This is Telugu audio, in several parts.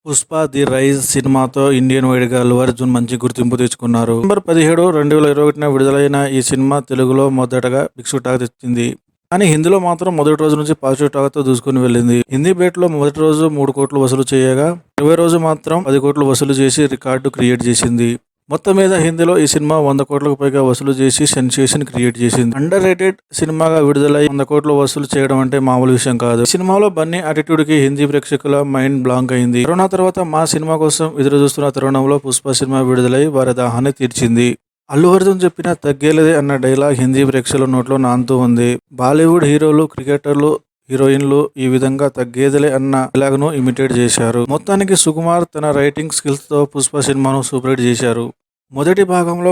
పుష్ప ది రైజ్ సినిమాతో ఇండియన్ వైడ్గా అల్లు అర్జున్ మంచి గుర్తింపు తెచ్చుకున్నారు. నవంబర్ 17, 2021న విడుదలైన ఈ సినిమా తెలుగులో మొదటగా బిగ్ టాక్ తెచ్చింది. కానీ హిందీలో మాత్రం మొదటి రోజు నుంచి పాజిటివ్ టాక్తో దూసుకుని వెళ్ళింది. హిందీ బేట్లో మొదటి రోజు 3 కోట్లు వసూలు చేయగా 20 రోజు మాత్రం 10 కోట్లు వసూలు చేసి రికార్డు క్రియేట్ చేసింది. మొత్తం మీద హిందీలో ఈ సినిమా 100 కోట్లకు పైగా వసూలు చేసి సెన్సేషన్ క్రియేట్ చేసింది. అండర్ రేటెడ్ సినిమాగా విడుదలై 100 కోట్లు వసూలు చేయడం అంటే మామూలు విషయం కాదు. ఈ సినిమాలో బన్నీ యాటిట్యూడ్ కి హిందీ ప్రేక్షకుల మైండ్ బ్లాంక్ అయింది. కరోనా తర్వాత మా సినిమా కోసం ఎదురు చూస్తున్న తరుణంలో పుష్ప సినిమా విడుదలై వారి దాహాన్ని తీర్చింది. అల్లు అర్జున్ చెప్పిన తగ్గేలేదే అన్న డైలాగ్ హిందీ ప్రేక్షకుల నోట్లో నానుతూ ఉంది. బాలీవుడ్ హీరోలు, క్రికెటర్లు, హీరోయిన్లు ఈ విధంగా తగ్గేదిలే అన్న డైలాగ్ను ఇమిటేట్ చేశారు. మొత్తానికి సుకుమార్ తన రైటింగ్ స్కిల్స్ తో పుష్ప సినిమాను సూపర్ హిట్ చేశారు. మొదటి భాగంలో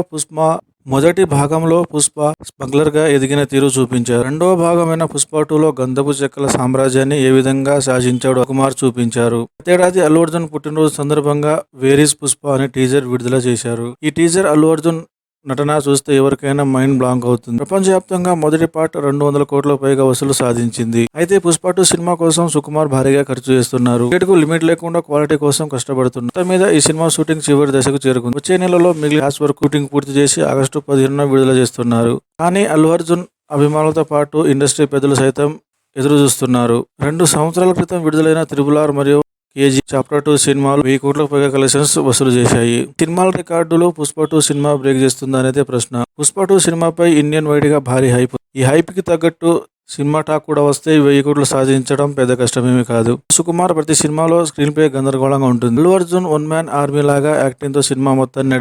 పుష్ప స్మగ్లర్ గా ఎదిగిన తీరు చూపించారు. రెండవ భాగమైన పుష్ప 2లో గంధపు చెక్కల సామ్రాజ్యాన్ని ఏ విధంగా శాసించాడో సుకుమార్ చూపించారు. గతేడాది అల్లు అర్జున్ పుట్టినరోజు సందర్భంగా వేర్ ఈజ్ పుష్ప అనే టీజర్ విడుదల చేశారు. ఈ టీజర్ అల్లు అర్జున్ నటన చూస్తే ఎవరికైనా మైండ్ బ్లాంక్ అవుతుంది. ప్రపంచవ్యాప్తంగా మొదటి పార్ట్ 200 కోట్లకు పైగా వసూలు సాధించింది. అయితే పుష్ప 2 సినిమా కోసం సుకుమార్ భారీగా ఖర్చు చేస్తున్నారు. టికెట్ కు లిమిట్ లేకుండా క్వాలిటీ కోసం కష్టపడుతున్నారు. మొత్తం మీద ఈ సినిమా షూటింగ్ చివరి దశకు చేరుకుంది. వచ్చే నెలలో మిగిలిన క్లాస్ వర్క్ షూటింగ్ పూర్తి చేసి ఆగస్టు 15న విడుదల చేస్తున్నారు. కానీ అల్లు అర్జున్ అభిమానులతో పాటు ఇండస్ట్రీ పెద్దలు సైతం ఎదురు చూస్తున్నారు. 2 సంవత్సరాల క్రితం విడుదలైన RRR మరియు KG చాప్టర్ 2 సినిమాలు 1000 కోట్లకు పైగా కలెక్షన్స్ వసూలు చేశాయి. సినిమాల రికార్డులు పుష్ప 2 సినిమా బ్రేక్ చేస్తుందా అనేది ప్రశ్న. పుష్ప 2 సినిమాపై ఇండియన్ వైడ్ గా భారీ హైప్. ఈ హైప్ కి తగ్గట్టు సినిమా టాక్ కూడా వస్తే 1000 కోట్లు సాధించడం పెద్ద కష్టమేమీ కాదు. సుకుమార్ ప్రతి సినిమాలో స్క్రీన్ ప్లే గందరగోళంగా ఉంటుంది. Allu Arjun one man army లాగా యాక్టింగ్ తో సినిమా మొత్తాన్ని